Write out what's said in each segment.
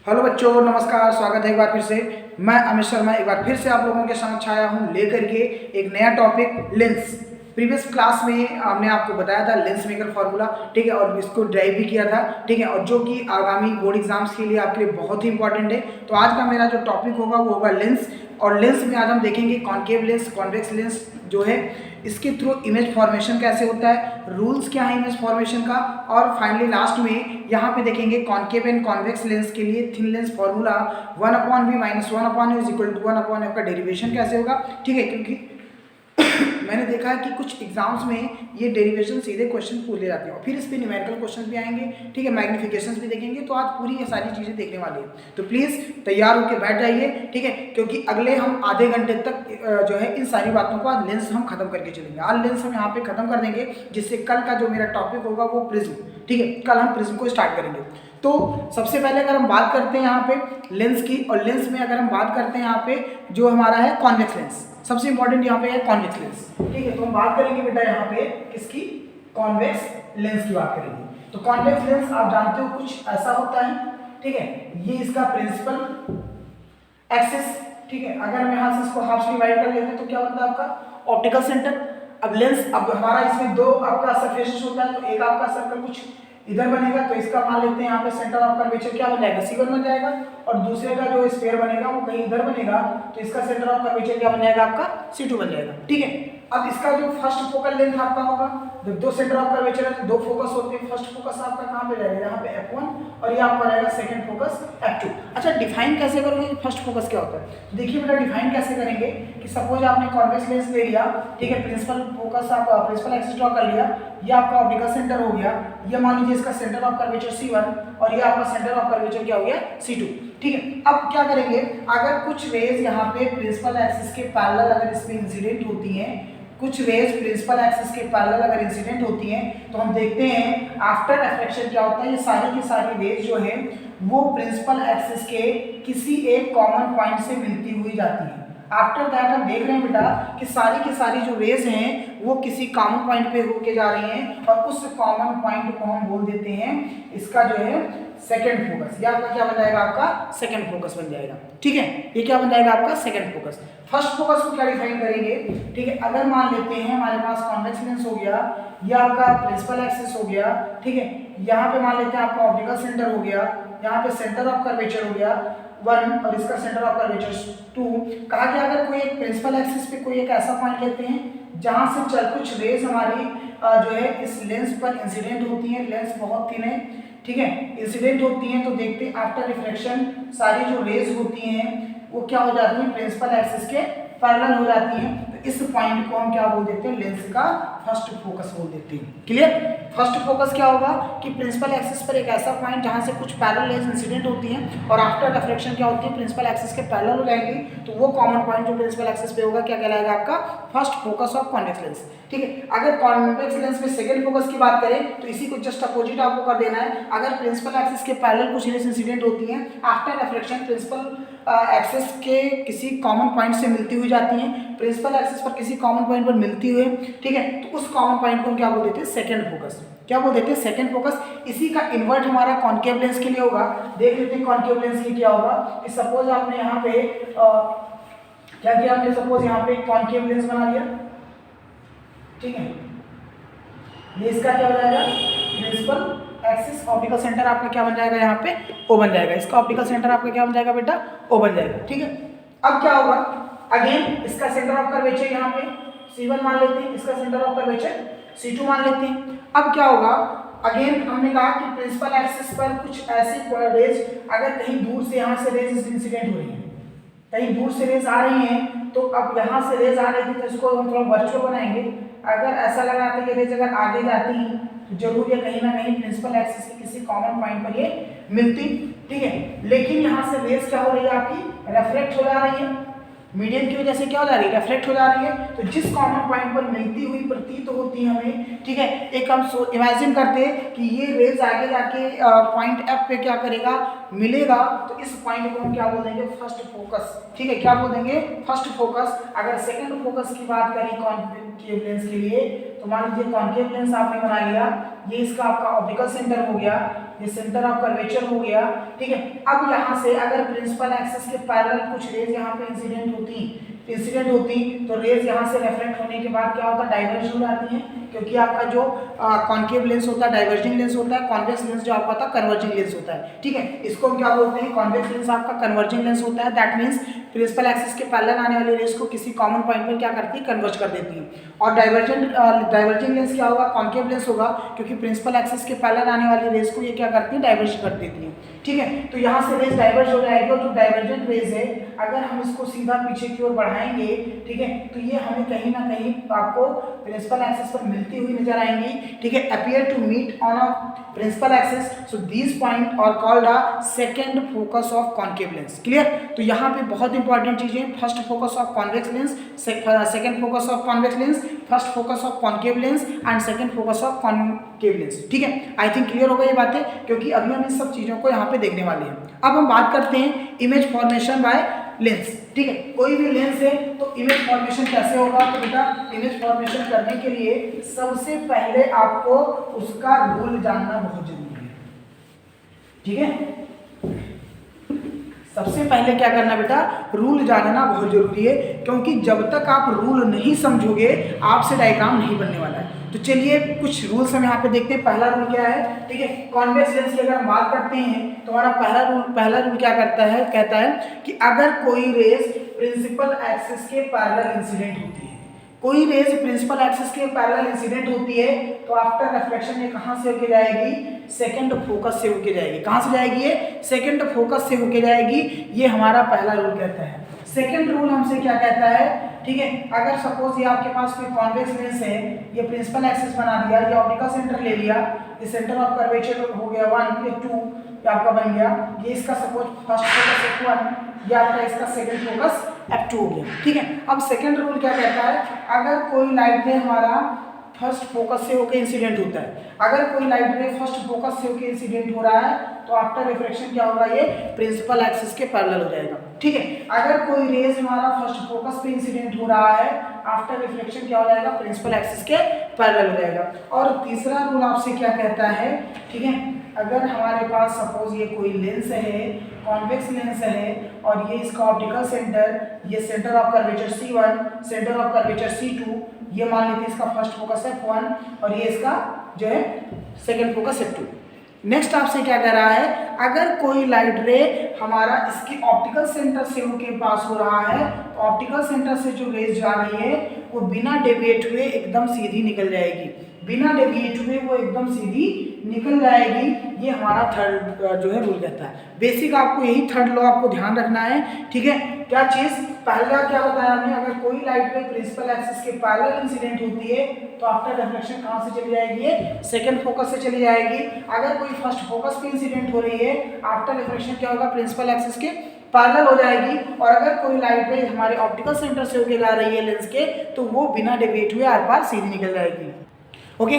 Hello बच्चों, नमस्कार। स्वागत है एक बार फिर से। मैं अमित शर्मा एक बार फिर से आप लोगों के समक्ष आया हूं लेकर के एक नया टॉपिक लेंस। प्रीवियस क्लास में हमने आपको बताया था लेंस मेकर फॉर्मूला, ठीक है, और इसको ड्राइव भी किया था, ठीक है, और जो कि आगामी बोर्ड एग्जाम्स के लिए आपके लिए बहुत ही इंपॉर्टेंट है। तो आज का मेरा जो टॉपिक होगा वो होगा लेंस। और लेंस में आज हम देखेंगे कॉन्केव लेंस, कॉन्वेक्स लेंस जो है, इसके थ्रू इमेज फॉर्मेशन कैसे होता है, रूल्स क्या है इमेज फॉर्मेशन का, और फाइनली लास्ट में यहाँ पे देखेंगे कॉन्केव एंड कॉन्वेक्स लेंस के लिए thin lens formula 1/v minus 1/u is equal to 1/f का डेरिवेशन कैसे होगा, ठीक है, क्योंकि मैंने देखा है कि कुछ एग्जाम्स में ये डेरिवेशन सीधे क्वेश्चन पूछ ले जाते हैं और फिर इस पे न्यूमेरिकल क्वेश्चन भी आएंगे, ठीक है, मैग्निफिकेशंस भी देखेंगे। तो आज पूरी ये सारी चीज़ें देखने वाले हैं, तो प्लीज़ तैयार होकर बैठ जाइए, ठीक है, क्योंकि अगले हम आधे घंटे तक जो है इन सारी बातों को आज लेंस हम खत्म करके चलेंगे। आज लेंस हम यहाँ पे खत्म कर देंगे, जिससे कल का जो मेरा टॉपिक होगा वो प्रिज्म, ठीक है, कल हम प्रिज्म को स्टार्ट करेंगे। तो सबसे पहले अगर हम बात करते हैं यहाँ पे लेंस की, और लेंस में अगर हम बात करते हैं यहाँ पे जो हमारा है कॉन्वेक्स लेंस, सबसे इंपॉर्टेंट यहाँ पे है कॉन्वेक्स लेंस, ठीक है। तो हम बात करेंगे बेटा यहाँ पे किसकी, कॉन्वेक्स लेंस की बात करेंगे। तो कॉन्वेक्स लेंस आप जानते हो कुछ ऐसा होता है, ठीक है, ये इसका प्रिंसिपल एक्सिस, ठीक है, अगर हम यहाँ से इसको हाफ से डिवाइड कर लेते हैं तो क्या बनता है आपका ऑप्टिकल सेंटर। अब लेंस, अब हमारा इसमें दो आपका सरफेसेस होता है, तो एक आपका सर्कल कुछ इधर बनेगा, तो इसका मान लेते हैं यहाँ पे सेंटर ऑफ कर्वेचर क्या बन जाएगा, C1 बन जाएगा, और दूसरे का जो स्फीयर बनेगा वो कहीं इधर बनेगा, तो इसका सेंटर ऑफ कर्वेचर क्या बन जाएगा आपका C2 बन जाएगा, ठीक है। अब इसका जो फर्स्ट फोकल लेंथ आपका होगा, जब दो सेंटर ऑफ कर्वेचर है तो दो फोकस होते हैं, फर्स्ट फोकस आपका कहाँ पे रहेगा, यहाँ पे F1, और ये आपका रहेगा सेकंड फोकस F2। अच्छा, डिफाइन कैसे करोगे कि फर्स्ट फोकस क्या होता है, देखिए बेटा डिफाइन कैसे करेंगे कि सपोज आपने कॉन्वेक्स लेंस ले लिया, ठीक है, प्रिंसिपल फोकस आप प्रिंसिपल एक्सिस ड्रॉ कर लिया, ये आपका ऑप्टिकल सेंटर हो गया, ये मान लीजिए इसका सेंटर ऑफ कर्वेचर C1 और ये आपका सेंटर ऑफ कर्वेचर क्या हो गया C2, ठीक है। अब क्या करेंगे, अगर कुछ रेज यहाँ पे प्रिंसिपल एक्सिस के पैरेलल अगर इसमें इंसिडेंट होती हैं, कुछ रेज प्रिंसिपल एक्सिस के पैरेलल अगर इंसिडेंट होती हैं, तो हम देखते हैं आफ्टर रिफ्लेक्शन क्या होता है, ये सारी की सारी रेज जो है वो प्रिंसिपल एक्सिस के किसी एक कॉमन पॉइंट से मिलती हुई जाती है। आफ्टर दैट हम देख रहे हैं बेटा कि सारी की सारी जो रेज हैं वो किसी कॉमन पॉइंट पे होके जा रही हैं, और उस कॉमन पॉइंट को हम बोल देते हैं इसका जो है सेकंड फोकस। ये आपका क्या बन जाएगा, आपका सेकंड फोकस बन जाएगा, ठीक है, ये क्या बन जाएगा आपका सेकंड फोकस। फर्स्ट फोकस को क्या डिफाइन करेंगे, ठीक है, अगर मान लेते हैं हमारे पास कॉन्वेक्स लेंस हो गया, ये आपका प्रिंसिपल एक्सिस हो गया, ठीक है, यहाँ पे मान लेते हैं आपका ऑप्टिकल सेंटर हो गया, यहाँ पे सेंटर ऑफ कर्वेचर हो गया 1 और इसका सेंटर ऑफ कर्वेचर 2। कहा कि अगर कोई एक प्रिंसिपल एक्सिस पे कोई एक ऐसा पॉइंट लेते हैं जहां से चल कुछ रेज हमारी जो है इस लेंस पर इंसिडेंट होती हैं, लेंस बहुत थिन है, ठीक है, इंसिडेंट होती हैं, तो देखते हैं आफ्टर रिफ्लेक्शन सारी जो रेज होती हैं वो क्या हो जाती हैं, प्रिंसिपल एक्सिस के पैरेलल हो जाती हैं। तो इस पॉइंट को हम क्या बोल देते हैं, लेंस का फर्स्ट फोकस बोल देते हैं। क्लियर, फर्स्ट फोकस क्या होगा कि प्रिंसिपल एक्सिस पर एक ऐसा पॉइंट जहां से कुछ पैरेलल रेज इंसिडेंट होती हैं और आफ्टर रिफ्लेक्शन क्या होती है, प्रिंसिपल एक्सिस के पैरेलल हो जाएंगी, तो वो कॉमन पॉइंट जो प्रिंसिपल एक्सिस पे होगा क्या कहलाएगा, आपका first focus of convex lens, ठीक है। अगर कॉन्वेक्स लेंस में सेकंड फोकस की बात करें तो इसी को जस्ट अपोजिट आपको कर देना है। अगर प्रिंसिपल एक्सिस के पैरेलल कुछ रेज इंसिडेंट होती हैं, आफ्टर रिफ्लेक्शन प्रिंसिपल एक्सिस के किसी कॉमन पॉइंट से मिलती हुई जाती हैं, प्रिंसिपल एक्सिस पर किसी कॉमन पॉइंट पर मिलती हुई, ठीक है, तो उस कॉमन पॉइंट को हम क्या बोल देते हैं, सेकंड फोकस। क्या बोल देते हैं, सेकंड फोकस। इसी का इन्वर्ट हमारा कॉन्केव लेंस के लिए होगा। देख लेते हैं कॉन्केव लेंस के क्या होगा कि सपोज आपने यहाँ पे क्या किया, आपने सपोज यहाँ पे कॉन्केव लेंस बना लिया, ठीक है, ये इसका क्या हो जाएगा, प्रिंसिपल एक्सिस, ऑप्टिकल सेंटर आपका क्या बन जाएगा, यहाँ पे O बन जाएगा, इसका ऑप्टिकल सेंटर आपका क्या बन जाएगा बेटा, O बन जाएगा, ठीक है। अब क्या होगा, अगेन इसका सेंटर ऑफ कर्वेचर यहाँ पे C1 मान लेते हैं, इसका सेंटर ऑफ कर्वेचर C2 मान लेते हैं। अब क्या होगा, अगेन हमने कहा कि प्रिंसिपल एक्सिस पर कुछ ऐसी रेज अगर कहीं दूर से यहाँ से रेज इंसिडेंट हो रही है, कहीं दूर से रेज आ रही हैं, तो अब यहाँ से रेज आ रही थी तो इसको हम थोड़ा वर्चुअल बनाएंगे। अगर ऐसा लग रहा था कि रेज अगर आगे जाती तो जरूर ये कहीं ना कहीं प्रिंसिपल एक्सिस के किसी कॉमन पॉइंट पर ये मिलती, ठीक है। लेकिन यहाँ से रेज क्या हो रही है, आपकी रिफ्लेक्ट हो जा रही है, मीडियम की वजह से क्या हो जा रही है, रिफ्लेक्ट हो जा रही है, तो जिस कॉमन पॉइंट पर मिलती हुई प्रतीत तो होती है हमें, ठीक है। एक हम इमेजिन करते हैं कि ये रेज आगे जाके पॉइंट F पे क्या करेगा, मिलेगा, तो इस पॉइंट को हम क्या बोल देंगे, फर्स्ट फोकस, ठीक है, क्या बोल देंगे, फर्स्ट फोकस। अगर सेकंड फोकस की बात करें कॉन्केव लेंस के लिए, तो मान लीजिए कॉन्केव लेंस आपने बना लिया, ये इसका आपका ऑप्टिकल सेंटर हो गया, ये सेंटर ऑफ कर्वेचर हो गया, ठीक है। अब यहाँ से अगर प्रिंसिपल एक्सिस के पैरेलल कुछ रेज यहाँ पे इंसिडेंट होती तो रेज यहाँ से रेफ्लेक्ट होने के बाद क्या होता है, डाइवर्ज हो जाती है, क्योंकि आपका जो कॉन्केव लेंस होता है डाइवर्जिंग लेंस होता है, कॉन्वेक्स लेंस जो आपका होता है कन्वर्जिंग लेंस होता है, ठीक है। इसको हम क्या बोलते हैं, कॉन्वेक्स लेंस आपका कन्वर्जिंग लेंस होता है। दैट मींस प्रिंसिपल एक्सिस के पैरेलल आने वाली रेज को किसी कॉमन पॉइंट पर क्या करती है, कन्वर्ज कर देती है। और डाइवर्जिंग लेंस क्या होगा, कॉन्केव लेंस होगा, क्योंकि प्रिंसिपल एक्सिस के पैरेलल आने वाली रेज को ये क्या करती है, डाइवर्ज कर देती है, ठीक है। तो यहाँ से रेज डाइवर्ज हो जाएगी और जो डाइवर्जेंट रेज है अगर हम इसको सीधा पीछे की ओर बढ़ाएंगे, ठीक है, तो ये हमें कहीं ना कहीं आपको प्रिंसिपल एक्सिस पर मिलती हुई नजर आएंगी, ठीक है। Appear to meet on a principal axis, so these point are called a second focus of concave lens. Clear. तो यहाँ पे बहुत इंपॉर्टेंट चीजें, first focus of convex lens, second focus of convex lens, first focus of concave lens and second focus of concave lens, ठीक है। I think clear हो गई ये बातें, क्योंकि अभी हम इन सब चीजों को यहाँ पे देखने वाले हैं। अब हम बात करते हैं इमेज फॉर्मेशन बाय लेंस, ठीक है। कोई भी लेंस है तो इमेज फॉर्मेशन कैसे होगा, तो बेटा इमेज फॉर्मेशन करने के लिए सबसे पहले आपको उसका रूल जानना बहुत जरूरी है, ठीक है। सबसे पहले क्या करना बेटा, रूल जानना बहुत जरूरी है, क्योंकि जब तक आप रूल नहीं समझोगे आपसे डायग्राम नहीं बनने वाला है। तो चलिए कुछ रूल्स हम यहाँ पे देखते हैं। पहला रूल क्या है, ठीक है, कॉन्वेक्स लेंस की अगर हम बात करते हैं तो हमारा पहला रूल क्या करता है, कहता है कि अगर कोई रेज प्रिंसिपल एक्सिस के पैरेलल इंसिडेंट होती है, कोई रेज प्रिंसिपल एक्सिस के पैरेलल इंसिडेंट होती है तो आफ्टर रिफ्लेक्शन ये कहाँ से होके जाएगी, सेकंड फोकस से होके जाएगी। कहाँ से जाएगी ये, सेकंड फोकस से होके जाएगी। ये हमारा पहला रूल कहता है। सेकंड रूल हमसे क्या कहता है, ठीक है, अगर सपोज ये आपके पास कोई कॉन्वेक्स लेंस है, ये प्रिंसिपल एक्सिस बना दिया, ये ऑप्टिकल सेंटर ले लिया, ये सेंटर ऑफ कर्वेचर हो गया 1, ये 2, ये आपका बन गया, ये इसका सपोज फर्स्ट फोकस F1, ये आपका इसका सेकंड फोकस F2 हो गया, ठीक है। अब सेकंड रूल क्या कहता है, अगर कोई लाइट रे हमारा फर्स्ट फोकस से होकर इंसिडेंट होता है, अगर कोई लाइट रे फर्स्ट फोकस से होकर इंसिडेंट हो रहा है तो आफ्टर रिफ्लेक्शन क्या होगा, ये प्रिंसिपल एक्सिस के पैरेलल हो जाएगा, ठीक है। अगर कोई रेज हमारा फर्स्ट फोकस पे इंसिडेंट हो रहा है, आफ्टर रिफ्लेक्शन क्या हो जाएगा, प्रिंसिपल एक्सिस के पैरेलल हो जाएगा। और तीसरा रूल आपसे क्या कहता है, ठीक है, अगर हमारे पास सपोज ये कोई लेंस है, कॉन्वेक्स लेंस है, और ये इसका ऑप्टिकल सेंटर, ये centre of curvature C1, centre of curvature C2, ये मान लीजिए इसका फर्स्ट फोकस F1 और ये इसका जो है सेकंड फोकस F2। नेक्स्ट आपसे क्या कह रहा है, अगर कोई लाइट रे हमारा इसके ऑप्टिकल सेंटर से होके पास हो रहा है तो ऑप्टिकल सेंटर से जो रेज जा रही है वो बिना डेविएट हुए एकदम सीधी निकल जाएगी, बिना डेविएट हुए वो एकदम सीधी निकल जाएगी। ये हमारा थर्ड जो है रूल कहता है। बेसिक आपको यही थर्ड लॉ आपको ध्यान रखना है, ठीक है। क्या चीज, पहला क्या बताया हमने, अगर कोई लाइट रे प्रिंसिपल एक्सिस के पैरेलल इंसिडेंट होती है तो आफ्टर रिफ्लेक्शन कहाँ से चली जाएगी, ये सेकंड फोकस से चली जाएगी। अगर कोई फर्स्ट फोकस पे इंसिडेंट हो रही है, आफ्टर रिफ्लेक्शन क्या होगा, प्रिंसिपल एक्सिस के पैरेलल हो जाएगी। और अगर कोई लाइट रे हमारे ऑप्टिकल सेंटर से होके जा रही है लेंस के, तो वो बिना डेविएट हुए आर पार सीधी निकल जाएगी। ओके,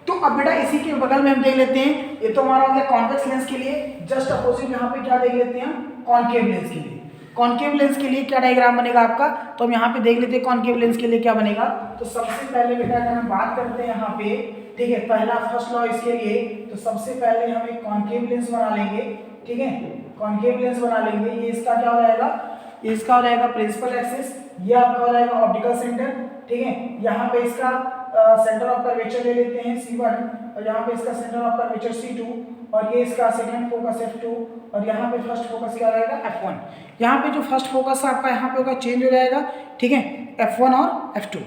तो अब बेटा इसी के बगल में हम देख लेते हैं, ये तो हमारा हो गया कॉन्वेक्स लेंस के लिए। जस्ट अपोजिट यहाँ पे क्या देख लेते हैं हम, कॉन्केव लेंस के लिए। कॉन्केव लेंस के लिए क्या डायग्राम बनेगा आपका, तो हम यहाँ पे देख लेते हैं कॉन्केव लेंस के लिए क्या बनेगा। तो सबसे पहले बेटा अगर हम बात करते हैं यहाँ पे, ठीक है, पहला फर्स्ट लॉ इसके लिए, तो सबसे पहले हम एक कॉन्केव लेंस बना लेंगे, ठीक है, कॉन्केव लेंस बना लेंगे। ये इसका क्या हो जाएगा, ये इसका हो जाएगा प्रिंसिपल एक्सिस, ये आपका हो जाएगा ऑप्टिकल सेंटर, ठीक है। यहाँ पे इसका सेंटर ऑफ कर्वेचर ले लेते हैं C1, और यहाँ पे इसका सेंटर ऑफ कर्वेचर C2, और ये इसका सेकंड फोकस F2, और यहाँ पे फर्स्ट फोकस क्या रहेगा, F1। यहाँ पे जो फर्स्ट फोकस आपका यहाँ पे होगा चेंज हो जाएगा, ठीक है, F1 और F2।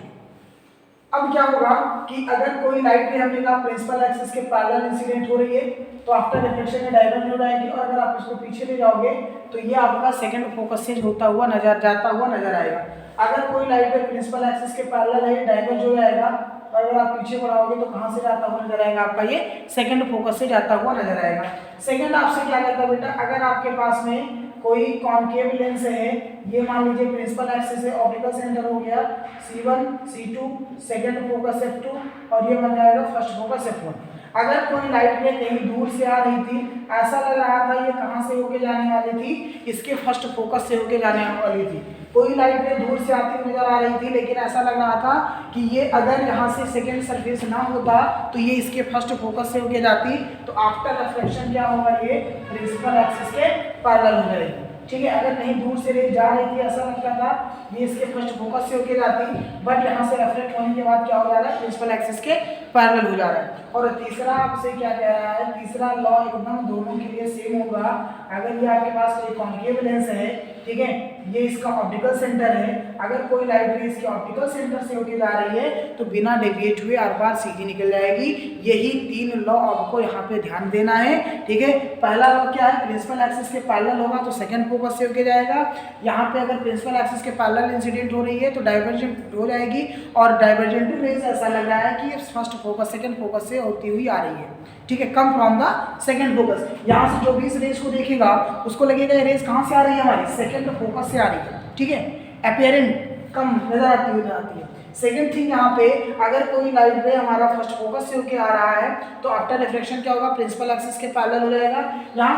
अब क्या होगा कि अगर कोई लाइट रे हमने कहा प्रिंसिपल एक्सिस के पैरेलल इंसिडेंट हो रही है तो आफ्टर रिफ्लेक्शन में डाइवर्ज हो जाएगी, और अगर आप इसको पीछे ले जाओगे तो ये आपका सेकंड फोकस से होता हुआ जाता हुआ नजर आएगा। अगर कोई लाइट रे प्रिंसिपल एक्सिस के पैरेलल है, डाइवर्ज हो जाएगा, और अगर आप पीछे बढ़ाओगे तो कहाँ से जाता हुआ नजर आएगा, आपका ये सेकंड फोकस से जाता हुआ नजर आएगा। सेकंड आपसे क्या कहता है बेटा, अगर आपके पास में कोई कॉन्केव लेंस है, ये मान लीजिए प्रिंसिपल एक्सिस है, ऑप्टिकल सेंटर हो गया C1, C2, second focus F2, और ये बन जाएगा फर्स्ट फोकस F1। अगर कोई लाइट रे कहीं दूर से आ रही थी, ऐसा लग रहा था ये कहाँ से होके जाने वाली थी, इसके फर्स्ट फोकस से होके जाने वाली थी। कोई लाइट रे दूर से आती हुई नजर आ रही थी, लेकिन ऐसा लग रहा था कि ये अगर यहाँ से सेकेंड सरफेस ना होता तो ये इसके फर्स्ट फोकस से होके जाती, तो आफ्टर रिफ्लेक्शन क्या होगा, ये प्रिंसिपल एक्सिस के पैरेलल हो जाएगी। ठीक है, अगर कहीं दूर से रेज जा रही थी, ऐसा लगता था ये इसके फर्स्ट फोकस से होके जाती, बट यहाँ से रिफ्लेक्ट होने के बाद क्या हो जा रहा है, प्रिंसिपल एक्सिस के पैरेलल हो जा रहा है। और तीसरा आपसे क्या कह रहा है, तीसरा लॉ एकदम दोनों के लिए सेम होगा। अगर ये आपके पास कोई कॉन्केव लेंस है, ठीक है, ये इसका ऑप्टिकल सेंटर है, अगर कोई लाइट रे इसके ऑप्टिकल सेंटर से होके जा रही है तो बिना डेविएट हुए आर पार सीधी निकल जाएगी। यही 3 लॉ आपको यहाँ पे ध्यान देना है। ठीक है, पहला लॉ क्या है, प्रिंसिपल एक्सिस के पैरेलल होगा तो सेकंड फोकस से होके जाएगा। यहाँ पे अगर प्रिंसिपल एक्सिस के पैरेलल इंसिडेंट हो रही है तो डाइवर्जेंट हो जाएगी, और डाइवर्जेंट रेज ऐसा लग रहा है कि फर्स्ट फोकस सेकंड फोकस से होती हुई आ रही है। ठीक है, come from the second focus. यहाँ से जो भी इस रेज को देखेगा उसको लगेगा ये रेज कहाँ से आ रही है, हमारी सेकंड फोकस से आ रही है। ठीक है, अपेरेंट कम नजर आती हुई नजर आती है। सेकंड थिंग, यहाँ पे अगर कोई लाइट रे हमारा फर्स्ट फोकस से होके आ रहा है तो आफ्टर रिफ्लेक्शन क्या होगा, प्रिंसिपल एक्सिस के पैरेलल हो जाएगा। यहाँ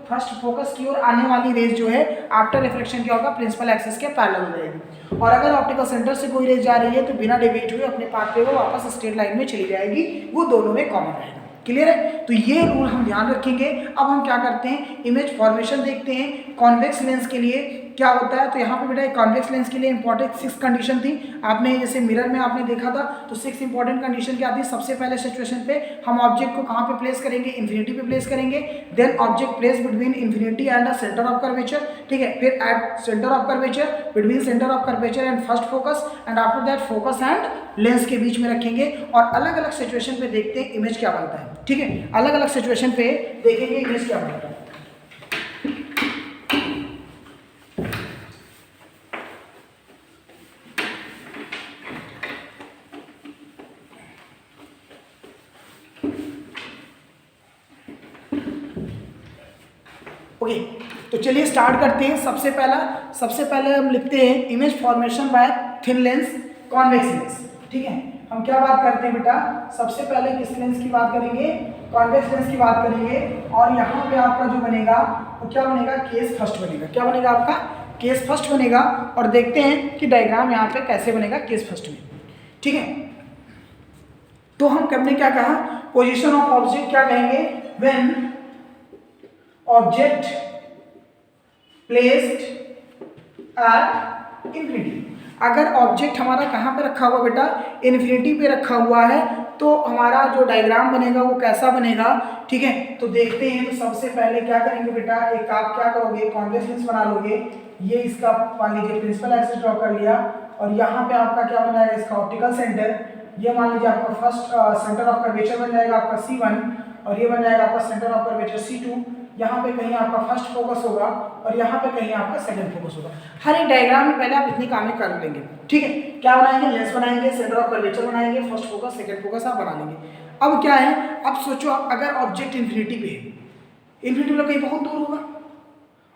फर्स्ट फोकस की ओर आने वाली रेज जो है आफ्टर रिफ्लेक्शन क्या होगा, प्रिंसिपल एक्सिस के पैरेलल हो जाएगी। और अगर ऑप्टिकल सेंटर से कोई रेज जा रही है तो बिना डेविएट हुए अपने पाथ पे वो वापस स्ट्रेट लाइन में चली जाएगी, वो दोनों में कॉमन रहेगा। क्लियर है, तो ये रूल हम ध्यान रखेंगे। अब हम क्या करते हैं, इमेज फॉर्मेशन देखते हैं। कॉन्वेक्स लेंस के लिए क्या होता है, तो यहाँ पे बेटा कॉन्वेक्स लेंस के लिए इंपॉर्टेंट 6 कंडीशन थी। आपने जैसे मिरर में आपने देखा था तो 6 इंपॉर्टेंट कंडीशन क्या थी। सबसे पहले सिचुएशन पे हम ऑब्जेक्ट को कहाँ पे प्लेस करेंगे, इन्फिनिटी पे प्लेस करेंगे। Then object place between infinity and the centre of curvature. ठीक है, फिर at centre of curvature, between centre of curvature and first focus, and after that focus and lens के बीच में रखेंगे। और अलग अलग सिचुएशन पे देखते हैं इमेज क्या बनता है। ठीक है, अलग अलग सिचुएशन पे देखेंगे इमेज क्या बनता है। ओके, तो चलिए स्टार्ट करते हैं। सबसे पहले हम लिखते हैं image formation by thin lens convex lens. ठीक है, हम क्या बात करते हैं बेटा, सबसे पहले किस लेंस की बात करेंगे, कॉन्वेक्स लेंस की बात करेंगे। और यहाँ पे आपका जो बनेगा वो क्या बनेगा, केस फर्स्ट बनेगा। क्या बनेगा आपका, केस फर्स्ट बनेगा। और देखते हैं कि डायग्राम यहाँ पे कैसे बनेगा केस फर्स्ट में। ठीक है, तो हम हमने क्या कहा, पोजीशन ऑफ ऑब्जेक्ट क्या कहेंगे, when object placed at infinity. अगर ऑब्जेक्ट हमारा कहाँ पे रखा हुआ बेटा, इन्फिनिटी पे रखा हुआ है, तो हमारा जो डायग्राम बनेगा वो कैसा बनेगा। ठीक है, तो देखते हैं। तो सबसे पहले क्या करेंगे बेटा, एक आप क्या करोगे, कॉन्वेक्स लेंस बना लोगे। ये इसका मान लीजिए प्रिंसिपल एक्सिस ड्रॉ कर लिया, और यहाँ पे आपका क्या बन जाएगा, इसका ऑप्टिकल सेंटर। ये मान लीजिए आपका फर्स्ट सेंटर ऑफ कर्वेचर बन जाएगा आपका C1, और ये बन जाएगा आपका सेंटर ऑफ कर्वेचर C2। यहाँ पे कहीं आपका फर्स्ट फोकस होगा और यहाँ पे कहीं आपका सेकंड फोकस होगा। हर एक डायग्राम में पहले आप इतनी कामें कर लेंगे। ठीक है, क्या बनाएंगे, लेंस बनाएंगे, सेंटर ऑफ कर्वेचर बनाएंगे, फर्स्ट फोकस सेकंड फोकस आप बना लेंगे। अब क्या है, अब सोचो आप अगर ऑब्जेक्ट इन्फिनिटी पे है, इन्फिनिटी मतलब कहीं बहुत दूर होगा,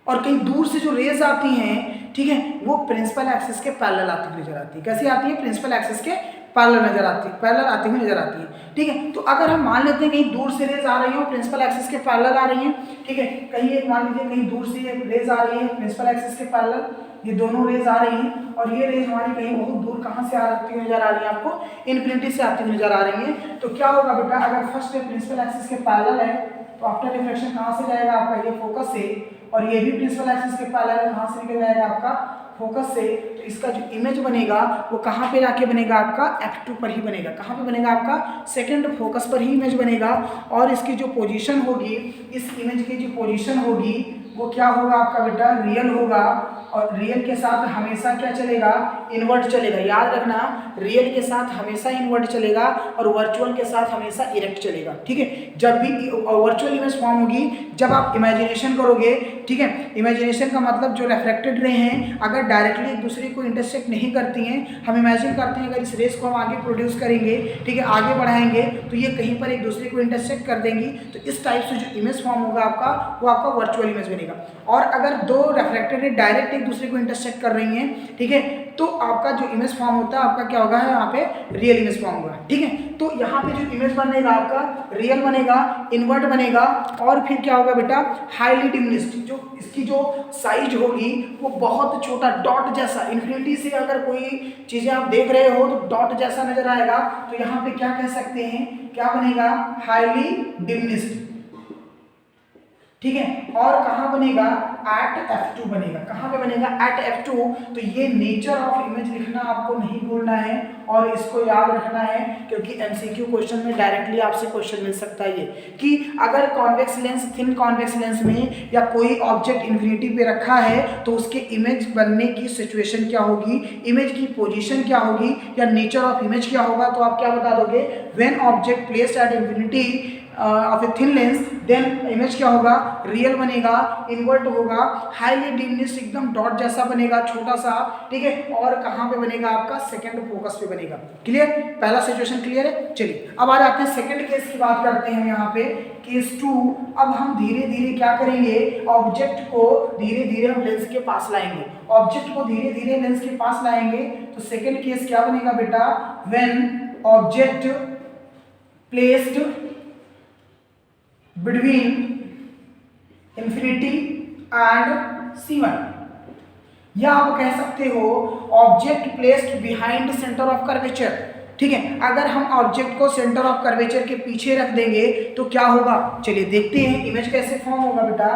और कहीं दूर से जो रेज आती हैं, ठीक है, वो प्रिंसिपल एक्सिस के पैरेलल आती हुई नजर आती है। कैसी आती है, प्रिंसिपल एक्सिस के पैरेलल नजर आती है, पैरेलल आती हुई नजर आती है। ठीक है, तो अगर हम मान लेते हैं कहीं दूर से रेज आ रही हो, प्रिंसिपल एक्सिस के पैरेलल आ रही हैं। ठीक है, कहीं एक मान लीजिए कहीं दूर से रेज आ रही है प्रिंसिपल एक्सिस के पैरेलल, ये दोनों रेज आ रही हैं, और ये रेज हमारी कहीं बहुत दूर कहाँ से आती हुई नजर आ रही है, आपको इन्फिनिटी से आती हुई नजर आ रही है। तो क्या होगा बेटा, अगर फर्स्ट प्रिंसिपल एक्सिस के पैरेलल है तो आफ्टर रिफ्लेक्शन कहाँ से जाएगा आपका, ये फोकस से, और ये भी प्रिंसिपल एक्सिस के पैरेलल कहाँ से निकल जाएगा आपका, फोकस से। तो इसका जो इमेज बनेगा वो कहाँ पे जाके बनेगा आपका, F2 पर ही बनेगा। कहाँ पे बनेगा आपका, सेकंड फोकस पर ही इमेज बनेगा। और इसकी जो पोजीशन होगी, इस इमेज की जो पोजीशन होगी वो क्या होगा आपका बेटा, रियल होगा। और रियल के साथ हमेशा क्या चलेगा, इनवर्ट चलेगा। याद रखना, रियल के साथ हमेशा इनवर्ट चलेगा और वर्चुअल के साथ हमेशा इरेक्ट चलेगा। ठीक है, जब भी वर्चुअल इमेज फॉर्म होगी जब आप इमेजिनेशन करोगे। ठीक है, इमेजिनेशन का मतलब जो रिफ्लेक्टेड रे हैं अगर डायरेक्टली एक दूसरे को इंटरसेक्ट नहीं करती हैं, हम इमेजिन करते हैं अगर इस रेस को हम आगे प्रोड्यूस करेंगे, ठीक है, आगे बढ़ाएंगे तो ये कहीं पर एक दूसरे को इंटरसेक्ट कर देंगी। तो इस टाइप से जो इमेज फॉर्म होगा आपका, वो आपका वर्चुअल इमेज बनेगा। और अगर दो रिफ्लेक्टेड रे डायरेक्ट एक दूसरे को इंटरसेक्ट कर रही हैं, ठीक है, तो आपका जो इमेज फॉर्म होता है आपका क्या होगा, यहाँ पे रियल इमेज फॉर्म होगा। ठीक है, तो यहाँ पे जो इमेज बनेगा आपका रियल बनेगा, इन्वर्ट बनेगा, और फिर क्या होगा बेटा हाईली डिमिनिश्ड, जो इसकी जो साइज होगी वो बहुत छोटा डॉट जैसा, इन्फिनिटी से अगर कोई चीजें आप देख रहे हो तो डॉट जैसा नजर आएगा, तो यहाँ पे क्या कह सकते हैं, क्या बनेगा हाईली डिमिनिश्ड, ठीक है। और कहाँ बनेगा एट F2 बनेगा, कहाँ पे बनेगा एट F2। तो ये नेचर ऑफ इमेज लिखना आपको नहीं भूलना है और इसको याद रखना है, क्योंकि MCQ क्वेश्चन में डायरेक्टली आपसे क्वेश्चन मिल सकता है ये कि अगर convex lens thin convex lens में या कोई ऑब्जेक्ट इन्फिनिटी पे रखा है तो उसके इमेज बनने की सिचुएशन क्या होगी, इमेज की पोजीशन क्या होगी या नेचर ऑफ इमेज क्या होगा, तो आप क्या बता दोगे, when object placed at infinity of a thin lens then image क्या होगा, रियल बनेगा, इन्वर्ट होगा, हाईली डिमिनिश्ड एकदम डॉट जैसा बनेगा छोटा सा, ठीक है। और कहाँ पे बनेगा आपका सेकंड फोकस पे बनेगा। क्लियर, पहला सिचुएशन क्लियर है। चलिए अब आ जाते हैं सेकंड केस की बात करते हैं यहाँ पे, केस 2। अब हम धीरे धीरे क्या करेंगे, ऑब्जेक्ट को धीरे धीरे हम लेंस के पास लाएंगे, ऑब्जेक्ट को धीरे धीरे लेंस के पास लाएंगे। तो सेकंड केस क्या बनेगा बेटा, when object placed between infinity and C1, या आप कह सकते हो object placed behind centre of curvature, ठीक है। अगर हम ऑब्जेक्ट को सेंटर ऑफ कर्वेचर के पीछे रख देंगे तो क्या होगा, चलिए देखते हैं इमेज कैसे फॉर्म होगा बेटा।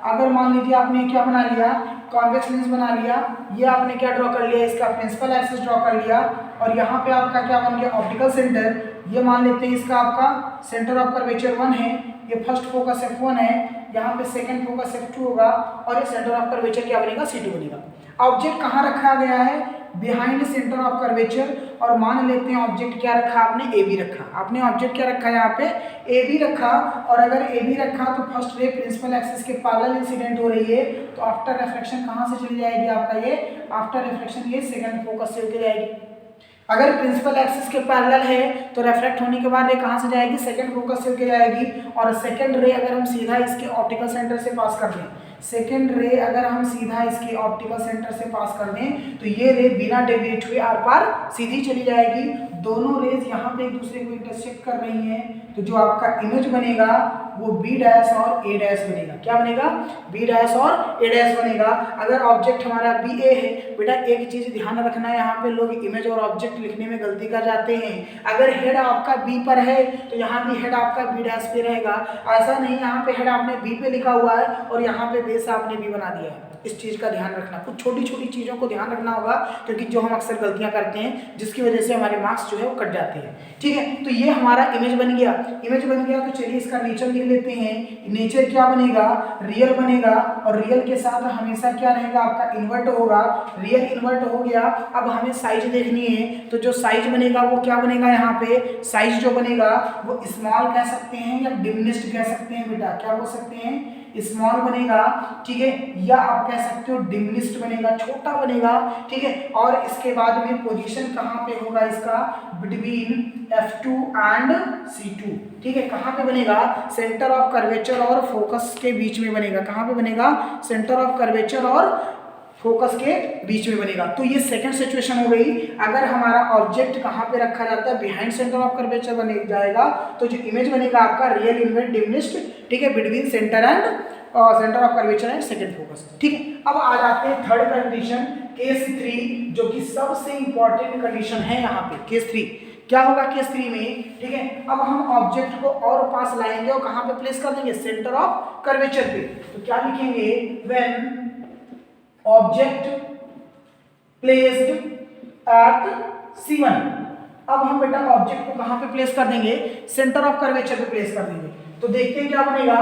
अगर मान लीजिए आपने क्या बना लिया, कॉन्वेक्स लेंस बना लिया, ये आपने क्या ड्रॉ कर लिया, इसका प्रिंसिपल एक्सिस ड्रॉ कर लिया, और यहाँ पे आपका क्या बन गया ऑप्टिकल सेंटर, ये मान लेते हैं इसका आपका सेंटर ऑफ कर्वेचर 1 है, ये फर्स्ट फोकस F1 है, यहाँ पे सेकंड फोकस F2 होगा, और ये सेंटर ऑफ कर्वेचर क्या बनेगा, C2 बनेगा। ऑब्जेक्ट कहाँ रखा गया है, बिहाइंड सेंटर ऑफ कर्वेचर, और मान लेते हैं ऑब्जेक्ट क्या रखा आपने, AB रखा, आपने ऑब्जेक्ट क्या रखा है यहाँ पे AB रखा, और अगर AB रखा तो फर्स्ट रे प्रिंसिपल एक्सिस के पैरेलल इंसिडेंट हो रही है, तो आफ्टर रिफ्लेक्शन कहाँ से चली जाएगी आपका, ये आफ्टर रिफ्लेक्शन ये सेकंड फोकस से होकर जाएगी। अगर प्रिंसिपल एक्सिस के पैरेलल है तो रिफ्रैक्ट होने के बाद रे कहाँ से जाएगी, सेकंड फोकस से होकर जाएगी, और सेकंड रे अगर हम सीधा इसके ऑप्टिकल सेंटर से पास कर दें, सेकंड रे अगर हम सीधा इसके ऑप्टिकल सेंटर से पास कर दें तो ये रे बिना डेविएट हुए आर पार सीधी चली जाएगी। दोनों रेज यहाँ पे एक दूसरे को इंटरसेक्ट कर रही हैं, तो जो आपका इमेज बनेगा वो B डैश और A डैश बनेगा। क्या बनेगा, B डैश और A डैश बनेगा। अगर ऑब्जेक्ट हमारा BA है, बेटा एक चीज ध्यान रखना है, यहाँ पे लोग इमेज और ऑब्जेक्ट लिखने में गलती कर जाते हैं। अगर हेड आपका B पर है तो यहाँ भी हेड आपका B डैश पे रहेगा, ऐसा नहीं यहाँ पे हेड आपने B पे लिखा हुआ है और यहाँ पे बेस आपने B बना दिया है। इस चीज़ का ध्यान रखना, कुछ छोटी छोटी चीज़ों को ध्यान रखना होगा, क्योंकि जो हम अक्सर गलतियां करते हैं जिसकी वजह से हमारे मार्क्स जो है वो कट जाते हैं। ठीक है, तो ये हमारा इमेज बन गया। इमेज बन गया तो चलिए इसका नेचर लिख लेते हैं। नेचर क्या बनेगा, रियल बनेगा, और रियल के साथ हमेशा क्या रहेगा आपका, इन्वर्ट होगा। रियल इन्वर्ट हो गया। अब हमें साइज देखनी है, तो जो साइज बनेगा वो क्या बनेगा, यहाँ पे साइज जो बनेगा वो स्मॉल कह सकते हैं या डिमिनिश्ड कह सकते हैं। बेटा क्या बोल सकते हैं, स्मॉल बनेगा, ठीक है, या आप कह सकते हो डिमिनिश्ड बनेगा, छोटा बनेगा। ठीक है, और इसके बाद में पोजीशन कहाँ पे होगा इसका, बिटवीन F2 एंड C2। ठीक है, कहाँ पे बनेगा, सेंटर ऑफ कर्वेचर और फोकस के बीच में बनेगा। कहाँ पे बनेगा, सेंटर ऑफ कर्वेचर और फोकस के बीच में बनेगा। तो ये सेकंड सिचुएशन हो गई। अगर हमारा ऑब्जेक्ट कहाँ पे रखा जाता है, बिहाइंड सेंटर ऑफ कर्वेचर बने जाएगा, तो जो इमेज बनेगा आपका रियल इन्वर्ट डिमिनिश्ड, ठीक है, between centre and centre of curvature and second focus. ठीक है, अब आ जाते हैं थर्ड कंडीशन, केस 3, जो कि सबसे इंपॉर्टेंट कंडीशन है यहाँ पे। केस 3 क्या होगा, केस 3 में, ठीक है, अब हम ऑब्जेक्ट को और पास लाएंगे और कहाँ पे प्लेस कर देंगे, सेंटर ऑफ कर्वेचर पे। तो क्या लिखेंगे, when object placed eight C1। अब हम बेटा ऑब्जेक्ट को कहां पे प्लेस कर देंगे, सेंटर ऑफ कर्वेचर पे प्लेस कर देंगे। तो देखते हैं क्या बनेगा।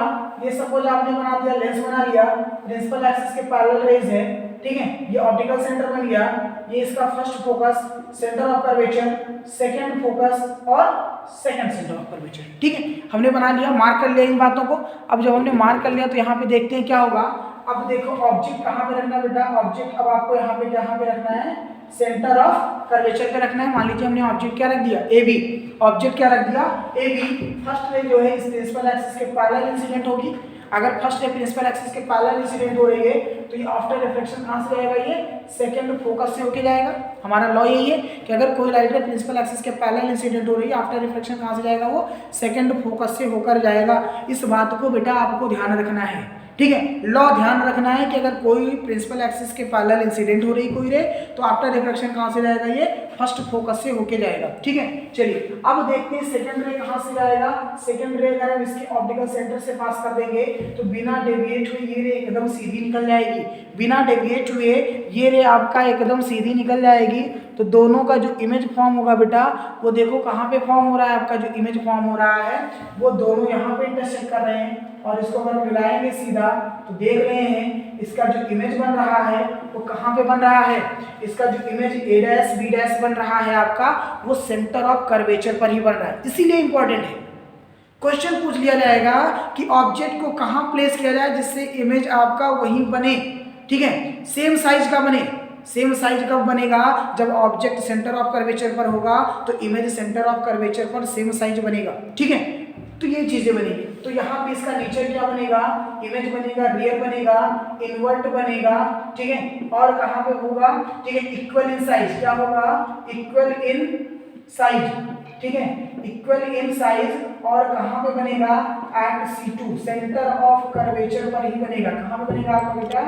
ये सपोज आपने बना दिया, लेंस बना लिया, प्रिंसिपल एक्सिस के पैरेलल रेज है, ठीक है, ये ऑप्टिकल सेंटर बन गया, ये इसका first focus, centre of curvature, second focus और सेकंड सेंटर ऑफ कर्वेचर। ठीक है, हमने बना लिया, मार्क कर लिया इन बातों को। अब जब हमने मार्क कर लिया तो यहाँ पे देखते हैं क्या होगा। अब देखो ऑब्जेक्ट कहाँ पे रखना है बेटा, ऑब्जेक्ट अब आपको यहाँ पे रखना है, सेंटर ऑफ कर्वेचर पे रखना है। मान लीजिए हमने ऑब्जेक्ट क्या रख दिया, AB। ऑब्जेक्ट क्या रख दिया, AB। फर्स्ट रे जो है इस प्रिंसिपल एक्सिस के पैरेलल इंसिडेंट होगी, अगर फर्स्ट रे प्रिंसिपल एक्सिस के पैरेलल इंसिडेंट हो रही है तो ये आफ्टर रिफ्लेक्शन कहाँ से जाएगा, ये सेकंड फोकस से होके जाएगा। हमारा लॉ यही है कि अगर कोई लाइट रे प्रिंसिपल एक्सिस के पैरेलल इंसिडेंट हो रही है, आफ्टर रिफ्लेक्शन कहाँ से जाएगा, वो सेकंड फोकस से होकर जाएगा। इस बात को बेटा आपको ध्यान रखना है, ठीक है। लॉ ध्यान रखना है कि अगर कोई प्रिंसिपल एक्सिस के पैरेलल इंसिडेंट हो रही कोई रे तो आफ्टर रिफ्लेक्शन कहाँ से जाएगा, ये फर्स्ट फोकस से होके जाएगा, ठीक है। चलिए अब देखते हैं सेकंड रे कहाँ से जाएगा। सेकंड रे अगर हम इसके ऑप्टिकल सेंटर से पास कर देंगे तो बिना डेविएट हुए ये रे एकदम सीधी निकल जाएगी। बिना डेविएट हुए ये रे आपका एकदम सीधी निकल जाएगी। तो दोनों का जो इमेज फॉर्म होगा बेटा वो देखो कहाँ पे फॉर्म हो रहा है, आपका जो इमेज फॉर्म हो रहा है वो दोनों यहाँ पे इंटरसेक्ट कर रहे हैं। और इसको अगर मिलाएंगे सीधा तो देख रहे हैं इसका जो इमेज बन रहा है वो कहाँ पे बन रहा है, इसका जो image A dash B dash बन रहा है आपका वो सेंटर ऑफ कर्वेचर पर ही बन रहा है। इसीलिए इंपॉर्टेंट है, क्वेश्चन पूछ लिया जाएगा कि ऑब्जेक्ट को कहाँ प्लेस किया जाए जिससे इमेज आपका वहीं बने, ठीक है। सेम साइज का बने। सेम साइज कब बनेगा, जब ऑब्जेक्ट सेंटर ऑफ कर्वेचर पर होगा तो इमेज सेंटर ऑफ कर्वेचर पर सेम साइज बनेगा, ठीक है। तो ये चीजें बनेगी। तो यहाँ पे इसका नेचर क्या बनेगा, इमेज बनेगा, रियल बनेगा, इन्वर्ट बनेगा, ठीक है। और कहाँ पे होगा, ठीक है, इक्वल इन साइज। क्या होगा, इक्वल इन साइज, ठीक है, इक्वल इन साइज। और कहाँ पे बनेगा, eight C2 centre of curvature पर ही बनेगा। कहाँ पे बनेगा आपका बेटा,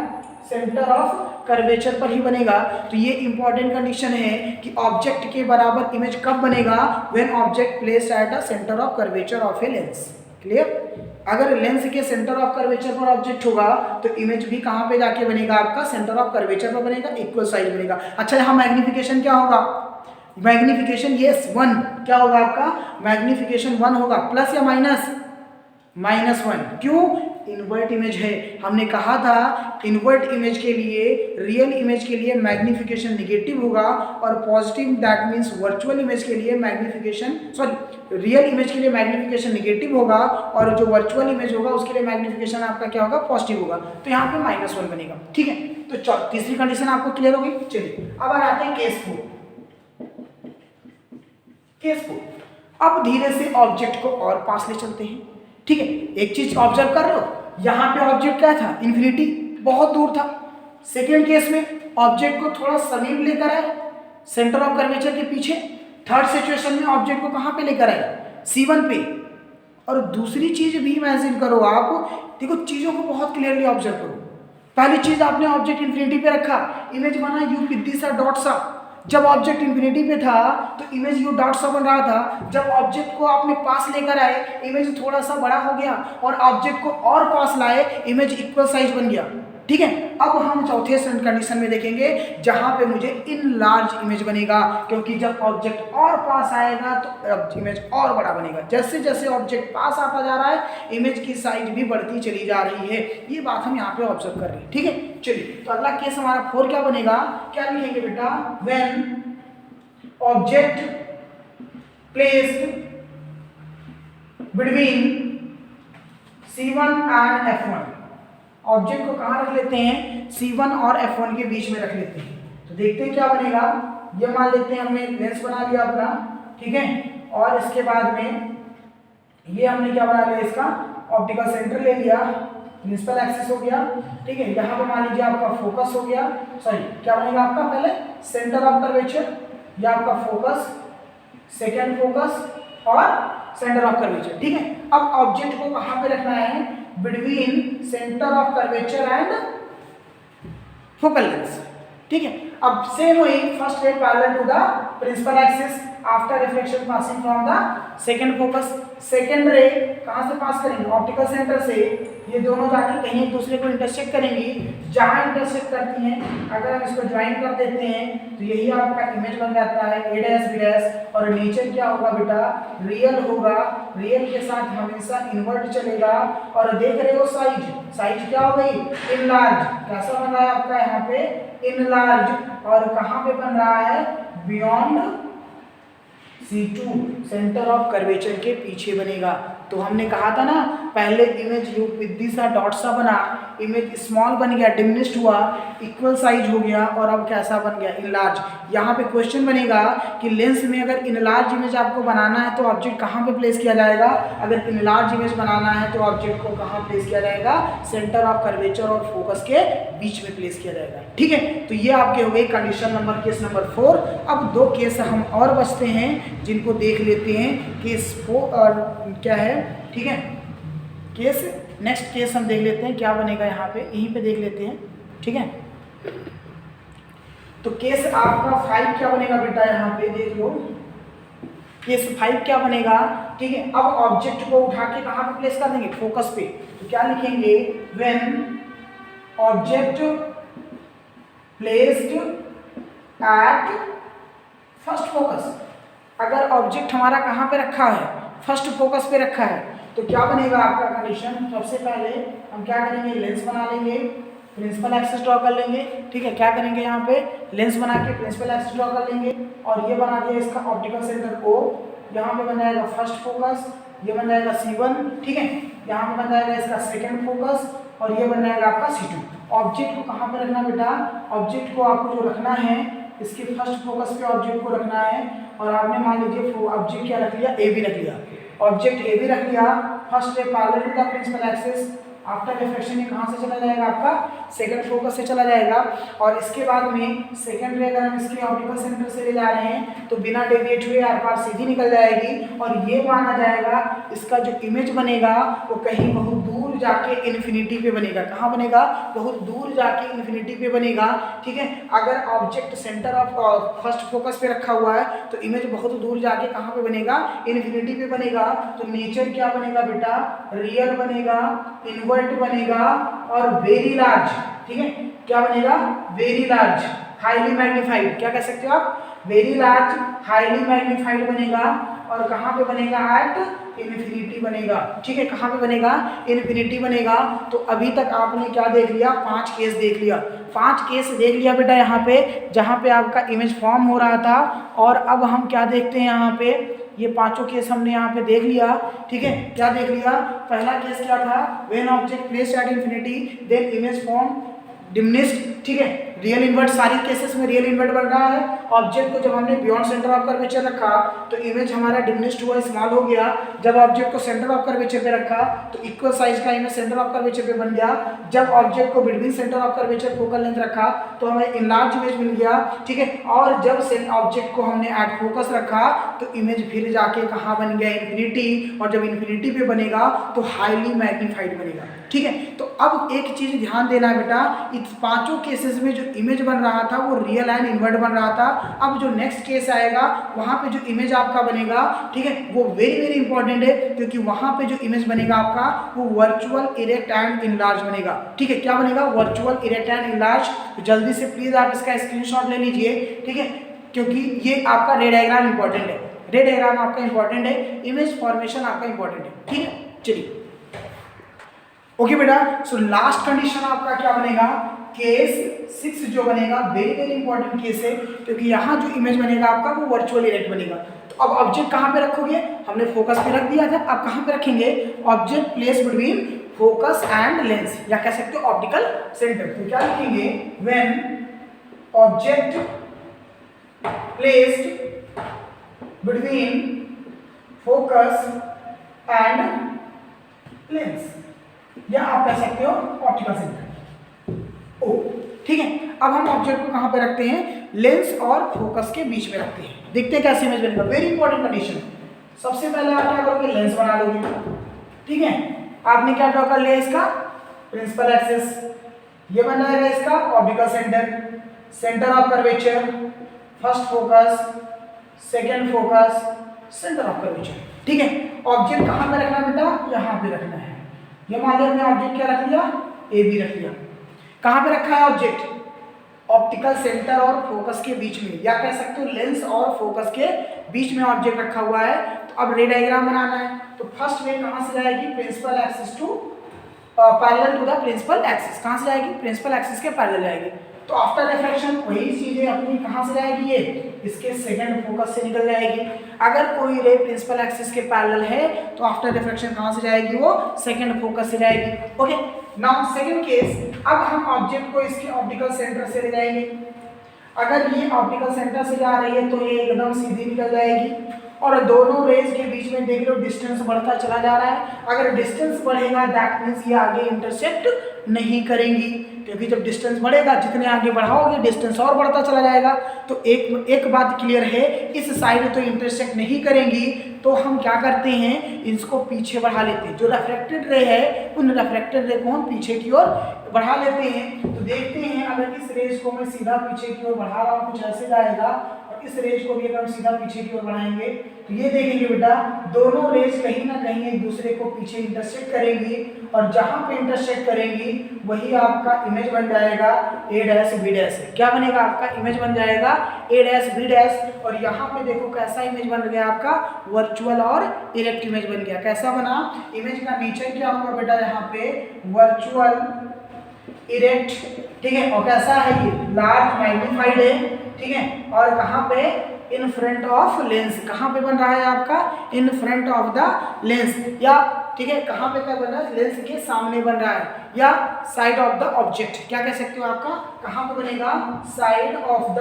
सेंटर ऑफ कर्वेचर पर ही बनेगा। तो ये इंपॉर्टेंट कंडीशन है कि ऑब्जेक्ट के बराबर इमेज कब बनेगा, when object placed at a centre of curvature of a lens. Clear. अगर लेंस के सेंटर ऑफ कर्वेचर पर ऑब्जेक्ट होगा तो इमेज भी कहाँ पे जाके बनेगा, आपका सेंटर ऑफ कर्वेचर पर बनेगा, इक्वल साइज बनेगा। अच्छा यहाँ मैग्निफिकेशन क्या होगा, मैग्निफिकेशन यस 1 क्या होगा आपका, मैग्निफिकेशन 1 होगा, प्लस या माइनस, -1। क्यों, इन्वर्ट इमेज है। हमने कहा था इन्वर्ट इमेज के लिए, रियल इमेज के लिए मैग्निफिकेशन नेगेटिव होगा और positive that means virtual image के लिए मैग्निफिकेशन, सॉरी रियल इमेज के लिए मैग्निफिकेशन नेगेटिव होगा और जो वर्चुअल इमेज होगा उसके लिए मैग्निफिकेशन आपका क्या होगा, पॉजिटिव होगा। तो यहाँ पे -1 बनेगा, ठीक है। तो तीसरी कंडीशन आपको क्लियर हो गई। चलिए अब आते हैं केस 4। केस 4 अब धीरे से ऑब्जेक्ट को और पास ले चलते हैं, ठीक है। एक चीज ऑब्जर्व कर लो, यहाँ पे ऑब्जेक्ट क्या था, इन्फिनिटी, बहुत दूर था। सेकेंड केस में ऑब्जेक्ट को थोड़ा समीप लेकर आए, सेंटर ऑफ कर्वेचर के पीछे। थर्ड सिचुएशन में ऑब्जेक्ट को कहाँ पे लेकर आए, C1 पे। और दूसरी चीज भी इमेजिन करो आप, देखो चीजों को बहुत क्लियरली ऑब्जर्व करो। पहली चीज, आपने ऑब्जेक्ट इन्फिनिटी पे रखा, इमेज बना यू पिद्दी सा डॉट सा। जब ऑब्जेक्ट इन्फिनिटी पे था तो इमेज यू डॉट सा बन रहा था। जब ऑब्जेक्ट को आपने पास लेकर आए, इमेज थोड़ा सा बड़ा हो गया, और ऑब्जेक्ट को और पास लाए, इमेज इक्वल साइज बन गया, ठीक है। अब हम चौथे कंडीशन में देखेंगे जहां पे मुझे इन लार्ज इमेज बनेगा, क्योंकि जब ऑब्जेक्ट और पास आएगा तो इमेज और बड़ा बनेगा। जैसे जैसे ऑब्जेक्ट पास आता जा रहा है, इमेज की साइज भी बढ़ती चली जा रही है। ये बात हम यहाँ पे ऑब्जर्व कर रहे हैं, ठीक है। चलिए तो अगला केस हमारा 4 क्या बनेगा, क्या लिखेंगे बेटा, when object placed between C1 and F1। Object को कहाँ रख लेते हैं, C1 और F1 के बीच में रख लेते हैं। तो देखते हैं क्या बनेगा। ये मान लेते हैं हमने लेंस बना लिया अपना, ठीक है। और इसके बाद में ये हमने क्या बना लिया, इसका ऑप्टिकल सेंटर ले लिया, प्रिंसिपल एक्सिस हो गया, ठीक है। यहाँ पे मान लीजिए आपका फोकस हो गया, सॉरी क्या बनेगा आपका, पहले सेंटर ऑफ कर्वेचर, या आपका फोकस, सेकेंड फोकस और सेंटर ऑफ कर्वेचर, ठीक है। अब ऑब्जेक्ट को कहाँ पे रखना है, between centre of curvature and focal length, ठीक है। अब सेम वही first ray parallel to the principal axis after reflection passing from the second focus. Second ray कहाँ से पास करेंगे, ऑप्टिकल सेंटर से। ये दोनों जाके कहीं एक दूसरे को इंटरसेक्ट करेंगी। जहाँ इंटरसेक्ट करती हैं, अगर हम इसको ज्वाइन कर देते हैं तो यही आपका इमेज बन जाता है ए डैश बी डैश। और नेचर क्या होगा बेटा, रियल होगा। रियल के साथ हमेशा इन्वर्ट चलेगा। और देख रहे हो साइज, साइज क्या हो गई, इनलार्ज। कैसा बन रहा है आपका यहाँ पे, इनलार्ज। और कहाँ पे बन रहा है, beyond C2 centre of curvature के पीछे बनेगा। तो हमने कहा था ना पहले इमेज यू विद सा डॉट सा बना, इमेज स्मॉल बन गया, डिमिनिश्ड हुआ, इक्वल साइज हो गया और अब कैसा बन गया, इनलार्ज। यहाँ पे क्वेश्चन बनेगा कि लेंस में अगर इनलार्ज इमेज आपको बनाना है तो ऑब्जेक्ट कहाँ पे प्लेस किया जाएगा। अगर इनलार्ज इमेज बनाना है तो ऑब्जेक्ट को कहाँ प्लेस किया जाएगा, सेंटर ऑफ कर्वेचर और फोकस के बीच में प्लेस किया जाएगा। ठीक है, तो ये आपके हो गई कंडीशन नंबर केस नंबर 4। अब 2 केस हम और बचते हैं जिनको देख लेते हैं। केस 4 और क्या है, ठीक है, केस नेक्स्ट केस हम देख लेते हैं क्या बनेगा, यहाँ पे यहीं पे देख लेते हैं। ठीक है, तो केस आपका 5 क्या बनेगा बेटा, यहाँ पे देख लो केस 5 क्या बनेगा। ठीक है, अब ऑब्जेक्ट को उठा के कहाँ पे प्लेस कर देंगे, फोकस पे। तो क्या लिखेंगे, when object placed at first focus. अगर ऑब्जेक्ट हमारा कहाँ पे रखा है, फर्स्ट फोकस पे रखा है, तो क्या बनेगा आपका कंडीशन। सबसे पहले हम क्या करेंगे, लेंस बना लेंगे, प्रिंसिपल एक्सिस ड्रॉ कर लेंगे। ठीक है, क्या करेंगे, यहाँ पे लेंस बना के प्रिंसिपल एक्सिस ड्रॉ कर लेंगे और ये बना दिया इसका ऑप्टिकल सेंटर को। यहाँ पे बन जाएगा फर्स्ट फोकस, ये बन जाएगा C1। ठीक है, यहाँ पे बन जाएगा इसका सेकेंड फोकस और ये बन जाएगा आपका C2। ऑब्जेक्ट को कहाँ पे रखना बेटा, ऑब्जेक्ट को आपको जो रखना है इसके फर्स्ट फोकस पे ऑब्जेक्ट को रखना है। और आपने मान लीजिए ऑब्जेक्ट क्या रख लिया, AB रख लिया, ऑब्जेक्ट AB रख लिया। First ray parallel to the principal axis, after reflection ये कहाँ से चला जाएगा, आपका सेकंड फोकस से चला जाएगा। और इसके बाद में सेकंड रे अगर हम इसके ऑप्टिकल सेंटर से ले जा रहे हैं तो बिना डेविएट हुए आर पार सीधी निकल जाएगी। और ये माना जाएगा इसका जो इमेज बनेगा वो कहीं बहुत दूर जाके इन्फिनिटी पे बनेगा। कहाँ बनेगा, बहुत दूर जाके इन्फिनिटी पे बनेगा। ठीक है, अगर object centre of first focus पे रखा हुआ है तो इमेज बहुत दूर जाके कहाँ पे बनेगा, इन्फिनिटी पे बनेगा। तो नेचर क्या बनेगा बेटा, रियल बनेगा, इनवर्ट बनेगा और वेरी लार्ज। ठीक है, क्या बनेगा, वेरी लार्ज, हाईली मैग्नीफाइड। क्या कह सकते हो आप, वेरी लार्ज, हाईली मैग्नीफाइड बनेगा। और कहाँ पे बनेगा, एट इन्फिनिटी बनेगा। ठीक है, कहाँ पे बनेगा, इन्फिनिटी बनेगा। तो अभी तक आपने क्या देख लिया, 5 केस देख लिया। 5 केस देख लिया बेटा यहाँ पे, जहाँ पे आपका इमेज फॉर्म हो रहा था। और अब हम क्या देखते हैं यहाँ पे, ये 5 केस हमने यहाँ पे देख लिया। ठीक है, क्या देख लिया, पहला केस क्या था, when object placed at infinity then image form diminished. ठीक है, रियल इन्वर्ट, सारी केसेस में रियल इन्वर्ट बन रहा है। ऑब्जेक्ट को जब हमने बियॉन्ड सेंटर ऑफ कर्वेचर रखा तो इमेज हमारा डिमिनिश्ड हुआ, स्मॉल हो गया। जब ऑब्जेक्ट को सेंटर ऑफ कर्वेचर पे रखा तो इक्वल साइज का इमेज सेंटर ऑफ कर्वेचर पे बन गया। जब ऑब्जेक्ट को between centre of curvature focal length रखा तो हमें इनलार्ज इमेज मिल गया। ठीक है, और जब ऑब्जेक्ट को हमने एट फोकस रखा तो इमेज फिर जाके कहाँ बन गया, इन्फिनिटी। और जब इन्फिनिटी पे बनेगा तो हाईली मैग्नीफाइड बनेगा। ठीक है, तो अब एक चीज ध्यान देना बेटा, इस 5 केसेस में जो इमेज बन रहा था वो रियल एंड इन्वर्ट बन रहा था। अब जो नेक्स्ट केस आएगा वहां पे जो इमेज आपका बनेगा, ठीक है, वो वेरी वेरी इंपॉर्टेंट है, क्योंकि वहां पे जो इमेज बनेगा आपका वो वर्चुअल इरेक्ट एंड इनलार्ज बनेगा। ठीक है, क्या बनेगा, वर्चुअल इरेक्ट एंड इनलार्ज। तो जल्दी से प्लीज आप इसका स्क्रीनशॉट ले लीजिए। ठीक है, क्योंकि ये आपका रे डायग्राम इंपॉर्टेंट है, रे डायग्राम आपका इंपॉर्टेंट है, इमेज फॉर्मेशन आपका इंपॉर्टेंट है। ठीक है, चलिए ओके बेटा। सो लास्ट कंडीशन आपका क्या बनेगा, केस 6 जो बनेगा, वेरी वेरी इंपॉर्टेंट केस है, क्योंकि यहाँ जो इमेज बनेगा आपका वो वर्चुअल इरेक्ट बनेगा। तो अब ऑब्जेक्ट कहाँ पे रखोगे, हमने फोकस पे रख दिया था, अब कहाँ पे रखेंगे, object place between focus and lens, या कह सकते हो ऑप्टिकल सेंटर। तो क्या लिखेंगे, when object placed between focus and lens, या आप कह सकते हो ऑप्टिकल सेंटर। ओ ठीक है, अब हम ऑब्जेक्ट को कहां पे रखते हैं, लेंस और फोकस के बीच में रखते हैं। देखते हैं कैसे इमेज बनेगा, वेरी इंपॉर्टेंट कंडीशन। सबसे पहले आप क्या करोगे, लेंस बना लोगे। ठीक है, आपने क्या ड्रॉ कर लिया, इसका प्रिंसिपल एक्सिस, ये बन जाएगा इसका optical centre, centre of curvature, first focus, second focus, centre of curvature. ठीक है, ऑब्जेक्ट कहां पे रखना बेटा, यहां पे रखना है। ये मान लिया हमने ऑब्जेक्ट क्या रख लिया, ए बी रख लिया। कहां पे रखा है ऑब्जेक्ट, ऑप्टिकल सेंटर और फोकस के बीच में, या कह सकते हो लेंस और फोकस के बीच में ऑब्जेक्ट रखा हुआ है। तो अब रे डायग्राम बनाना है, तो फर्स्ट रे कहां से जाएगी, principal axis to parallel to the principal axis. कहाँ से जाएगी? प्रिंसिपल एक्सिस के पैरेलल जाएगी। तो आफ्टर रिफ्रैक्शन वही चीजें अपनी कहाँ से जाएगी? ये इसके सेकंड फोकस से निकल जाएगी। अगर कोई रे प्रिंसिपल एक्सिस के पैरेलल है तो आफ्टर रिफ्रैक्शन कहाँ से जाएगी? वो सेकंड फोकस से जाएगी। ओके, नाउ सेकंड केस, अब हम ऑब्जेक्ट को इसके ऑप्टिकल सेंटर से ले जाएंगे। अगर ये ऑप्टिकल सेंटर से जा रही है तो ये एकदम सीधी निकल जाएगी और दोनों रेज के बीच में देख लो डिस्टेंस बढ़ता चला जा रहा है। अगर डिस्टेंस बढ़ेगा दैट मीन्स ये आगे इंटरसेक्ट नहीं करेंगी, क्योंकि जब डिस्टेंस बढ़ेगा जितने आगे बढ़ाओगे डिस्टेंस और बढ़ता चला जाएगा। तो एक बात क्लियर है, इस साइड तो इंटरसेक्ट नहीं करेंगी, तो हम क्या करते हैं, इसको पीछे बढ़ा लेते हैं। जो रिफ्रैक्टेड रे है उन रिफ्रैक्टेड रे को हम पीछे की ओर बढ़ा लेते हैं। तो देखते हैं अगर इस रेज को मैं सीधा पीछे की ओर बढ़ा रहा हूँ, कुछ ऐसे जाएगा, और इस रेज को भी अगर हम सीधा पीछे की ओर बढ़ाएंगे तो ये देखेंगे बेटा दोनों रेज कहीं ना कहीं एक दूसरे को पीछे इंटरसेक्ट करेंगी, और जहां पे इंटरसेक्ट करेंगी वही आपका इमेज बन जाएगा ए डैश बी डैश। क्या बनेगा? आपका इमेज बन जाएगा ए डैश बी डैश। और यहाँ पे देखो कैसा इमेज बन गया आपका, वर्चुअल और इरेक्ट इमेज बन गया। कैसा बना? इमेज का नेचर क्या होगा बेटा? यहाँ पे वर्चुअल इरेक्ट, ठीक है। और कैसा है ये? लार्ज मैग्नीफाइड है, ठीक है। और कहाँ पे? In front of lens. कहाँ पे बन रहा है आपका? In front of the lens, या ठीक है कहाँ पे क्या बन रहा है? लेंस के सामने बन रहा है, या साइड ऑफ द ऑब्जेक्ट। क्या कह सकते हो आपका? कहाँ पे बनेगा? साइड ऑफ द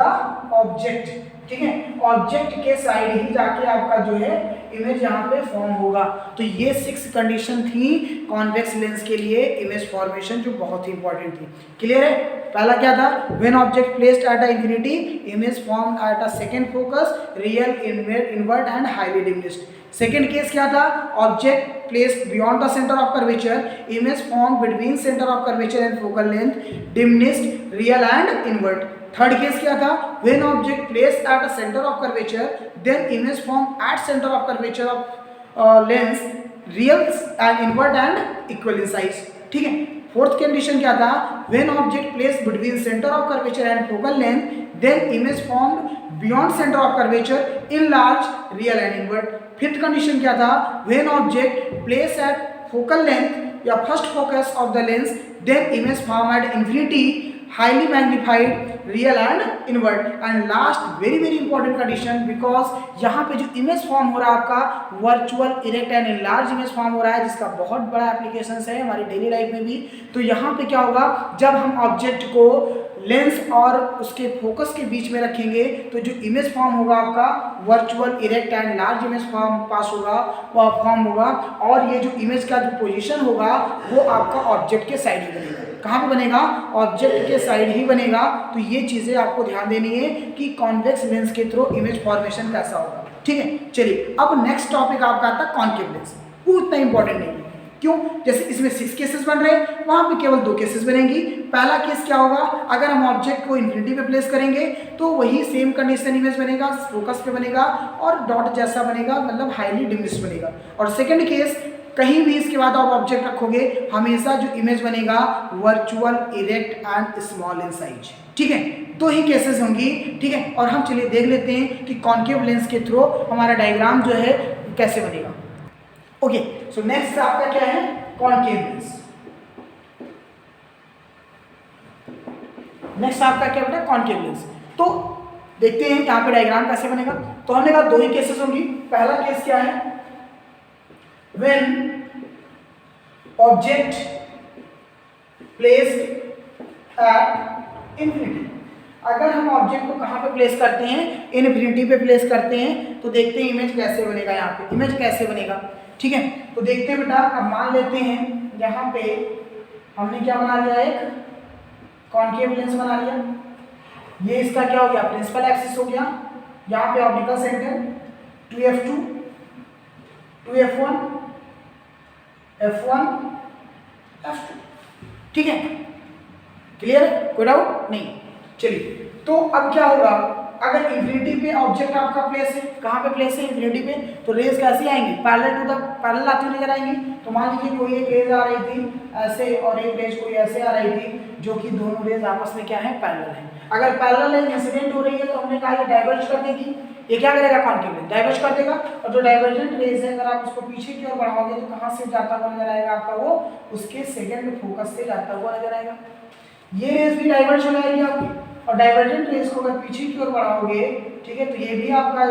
ऑब्जेक्ट, ठीक है। ऑब्जेक्ट के साइड ही जाके आपका जो है इमेज यहाँ पे फॉर्म होगा। तो ये 6 कंडीशन थी कॉन्वेक्स लेंस के लिए इमेज फॉर्मेशन, जो बहुत ही इंपॉर्टेंट थी। क्लियर है? पहला क्या था? When object placed at a infinity image formed at a second focus, real, invert and highly diminished. Second case क्या था? Object placed beyond the centre of curvature, image formed between centre of curvature and focal length, diminished, real and invert. Third case क्या था? When object placed at a centre of curvature, then image formed at centre of curvature of lens, real and invert and equal in size, ठीक है। Fourth condition क्या था? When object placed between centre of curvature and focal length, then image formed beyond centre of curvature, in large, real and invert. Fifth condition क्या था? When object place at focal length या first focus of the lens, then image form at infinity, highly magnified, real and invert। and last very very important condition, because यहाँ पे जो image form हो रहा है आपका virtual, erect and enlarge image form हो रहा है, जिसका बहुत बड़ा एप्लीकेशन है हमारी डेली लाइफ में भी। तो यहाँ पे क्या होगा? जब हम ऑब्जेक्ट को लेंस और उसके फोकस के बीच में रखेंगे तो जो इमेज फॉर्म होगा आपका virtual, erect and large image form पास होगा, वह फॉर्म होगा। और ये जो इमेज का जो पोजीशन होगा वो आपका ऑब्जेक्ट के साइड ही बनेगा। कहाँ पे बनेगा? ऑब्जेक्ट के साइड ही बनेगा। तो ये चीजें आपको ध्यान देनी है कि कॉन्वेक्स लेंस के थ्रू इमेज फॉर्मेशन कैसा होगा, ठीक है। चलिए अब नेक्स्ट टॉपिक आपका आता है कॉन्केव लेंस। वो उतना इंपॉर्टेंट नहीं है, क्यों? जैसे इसमें 6 केसेस बन रहे हैं, वहां पे केवल 2 केसेस बनेंगी। पहला केस क्या होगा? अगर हम ऑब्जेक्ट को इन्फिनिटी पे प्लेस करेंगे तो वही सेम कंडीशन इमेज बनेगा, फोकस पे बनेगा और डॉट जैसा बनेगा, मतलब हाईली डिमिनिश्ड बनेगा। और सेकंड केस, कहीं भी इसके बाद आप ऑब्जेक्ट रखोगे हमेशा जो इमेज बनेगा virtual, erect and small in size, ठीक है। 2 ही केसेस होंगी, ठीक है। और हम चलिए देख लेते हैं कि कॉन्केव लेंस के थ्रू हमारा डायग्राम जो है कैसे बनेगा। ओके, सो नेक्स्ट आपका क्या है? Concave lens. नेक्स्ट आपका क्या बेटा? Concave lens. तो देखते हैं यहाँ पे डायग्राम कैसे बनेगा। तो हमने कहा 2 ही केसेस होंगी। पहला केस क्या है? when object placed at infinity। अगर हम ऑब्जेक्ट को कहाँ पे प्लेस करते हैं? इन्फिनिटी पे प्लेस करते हैं। तो देखते हैं इमेज कैसे बनेगा। यहाँ पे इमेज कैसे बनेगा, ठीक है। तो देखते हैं बेटा, अब मान लेते हैं यहाँ पे हमने क्या बना लिया? एक कॉन्केव लेंस बना लिया। ये इसका क्या हो गया? प्रिंसिपल एक्सिस हो गया। यहाँ पे optical centre 2f2, 2f1, f1, f2, ठीक है। क्लियर है? कोई डाउट नहीं? चलिए, तो अब क्या होगा? अगर इंफिनिटी पे ऑब्जेक्ट आपका प्लेस है, कहाँ पे प्लेस है इंफिनिटी पे, तो रेज कैसे आएंगी, पैरेलल आती हुई नजर आएंगी। तो मान लीजिए कोई एक रेज आ रही थी ऐसे और एक रेज कोई ऐसे आ रही थी, जो कि दोनों रेज आपस में क्या है, पैरेलल है। अगर पैरेलल है, इंसिडेंट हो रही है, तो हमने कहा ये डाइवर्ज कर देगी। ये क्या करेगा, कॉन्केव लेंस डाइवर्ज कर देगा। और जो डाइवर्जेंट रेज है, अगर आप उसको पीछे की ओर बढ़ाओगे तो कहाँ से जाता हुआ नजर आएगा आपका, वो उसके सेकंड फोकस से जाता हुआ नजर आएगा। ये रेज भी डाइवर्ज हो जाएगी आपकी, और डाइवर्जेंट रेज को अगर पीछे की ओर बढ़ाओगे, ठीक है, तो ये भी आपका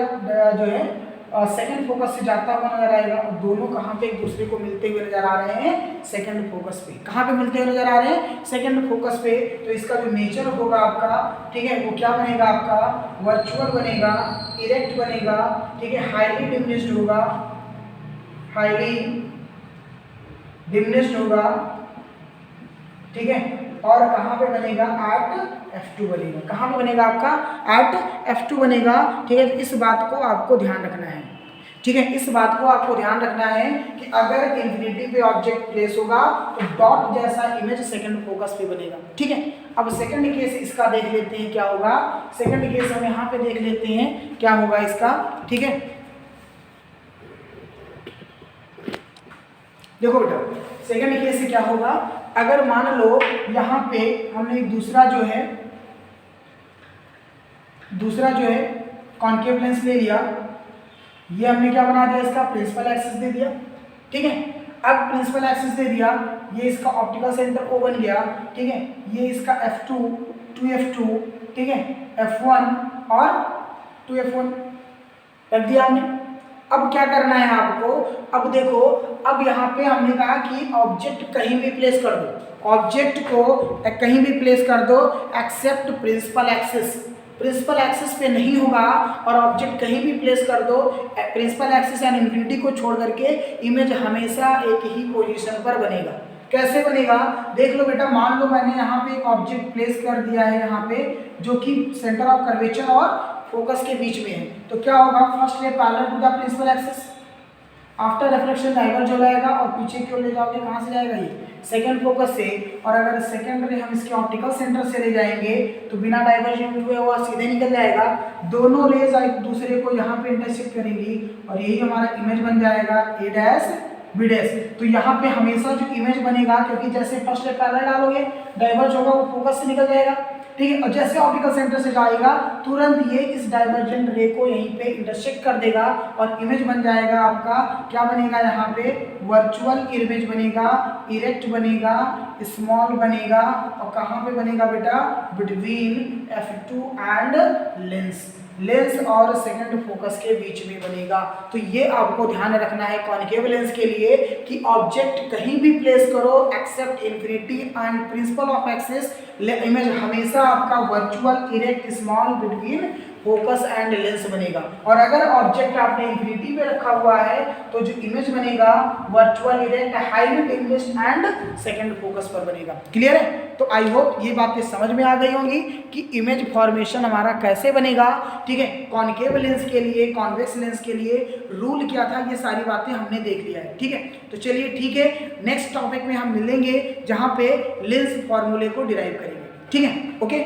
जो है सेकंड फोकस से जाता हुआ नजर आएगा। और दोनों कहाँ पे एक दूसरे को मिलते हुए नजर आ रहे हैं, सेकंड फोकस पे। कहाँ पे मिलते हुए नजर आ रहे हैं, सेकंड फोकस पे। तो इसका जो नेचर होगा आपका, ठीक है, वो क्या बनेगा आपका, वर्चुअल बनेगा, इरेक्ट बनेगा, ठीक है, हाईली डिमिनिश्ड होगा, हाईली डिमिनिश्ड होगा, ठीक है। और कहाँ पे बनेगा, एट F2 बनेगा। कहाँ पे बनेगा आपका, एट F2 बनेगा, ठीक है। इस बात को आपको ध्यान रखना है, ठीक है, इस बात को आपको ध्यान रखना है कि अगर इंफिनिटी पे ऑब्जेक्ट प्लेस होगा तो डॉट जैसा इमेज सेकंड फोकस पे बनेगा, ठीक है। अब सेकंड केस इसका देख लेते हैं क्या होगा। सेकंड केस हम यहाँ पे देख लेते हैं क्या होगा इसका, ठीक है। देखो बेटा, सेकंड केस से क्या होगा, अगर मान लो यहाँ पे हमने दूसरा जो है कॉन्केव लेंस ले लिया। ये हमने क्या बना दिया, इसका प्रिंसिपल एक्सिस दे दिया, ठीक है। अब प्रिंसिपल एक्सिस दे दिया, ये इसका ऑप्टिकल सेंटर O बन गया, ठीक है। ये इसका F2 2F2, ठीक है, F1 और 2F1 रख दिया हमने। अब क्या करना है आपको, अब देखो, अब यहाँ पे हमने कहा कि ऑब्जेक्ट कहीं भी प्लेस कर दो, ऑब्जेक्ट को कहीं भी प्लेस कर दो except principal axis. Principal axis पे नहीं होगा और ऑब्जेक्ट कहीं भी प्लेस कर दो, प्रिंसिपल एक्सिस एंड इंफिनिटी को छोड़ करके इमेज हमेशा एक ही पोजीशन पर बनेगा। कैसे बनेगा, देख लो बेटा, मान लो मैंने यहाँ पे एक ऑब्जेक्ट प्लेस कर दिया है यहाँ पे, जो कि सेंटर ऑफ कर्वेचर और फोकस के बीच में है। तो क्या होगा, first ray parallel to the principal axis, after reflection diverge हो जाएगा और पीछे की ओर ले जाओगे, कहाँ से जाएगा, ये सेकंड फोकस से। और अगर सेकंड रे हम इसके ऑप्टिकल सेंटर से ले जाएंगे तो बिना डाइवर्जेंट हुए हुआ सीधे निकल जाएगा। दोनों रेज एक दूसरे को यहाँ पे इंटरसेक्ट करेंगी और यही हमारा इमेज बन जाएगा A डैश B डैश। तो यहाँ पे हमेशा जो इमेज बनेगा, क्योंकि जैसे फर्स्ट रे पैरेलल डालोगे डाइवर्ज होगा, वो फोकस से निकल जाएगा, ठीक है। और जैसे ऑप्टिकल सेंटर से जाएगा तुरंत ये इस डाइवर्जेंट रे को यहीं पे इंटरसेक्ट कर देगा और इमेज बन जाएगा आपका, क्या बनेगा यहाँ पे, वर्चुअल इमेज बनेगा, इरेक्ट बनेगा, स्मॉल बनेगा। और कहाँ पे बनेगा बेटा, बिटवीन F2 एंड लेंस और सेकंड फोकस के बीच में बनेगा। तो ये आपको ध्यान रखना है कॉन्केव लेंस के लिए कि ऑब्जेक्ट कहीं भी प्लेस करो except infinity and principal of axis, image हमेशा आपका virtual erect small between focus and lens बनेगा। और अगर ऑब्जेक्ट आपने इंफिनिटी पे रखा हुआ है तो जो इमेज बनेगा virtual erect highly diminished and second focus पर बनेगा। क्लियर है? तो आई होप ये बातें समझ में आ गई होंगी कि इमेज फॉर्मेशन हमारा कैसे बनेगा, ठीक है। कॉन्केव लेंस के लिए, कॉन्वेक्स लेंस के लिए रूल क्या था, ये सारी बातें हमने देख लिया है, ठीक है। तो चलिए ठीक है, नेक्स्ट टॉपिक में हम मिलेंगे जहाँ पे लेंस फॉर्मूले को डिराइव करेंगे, ठीक है। ओके।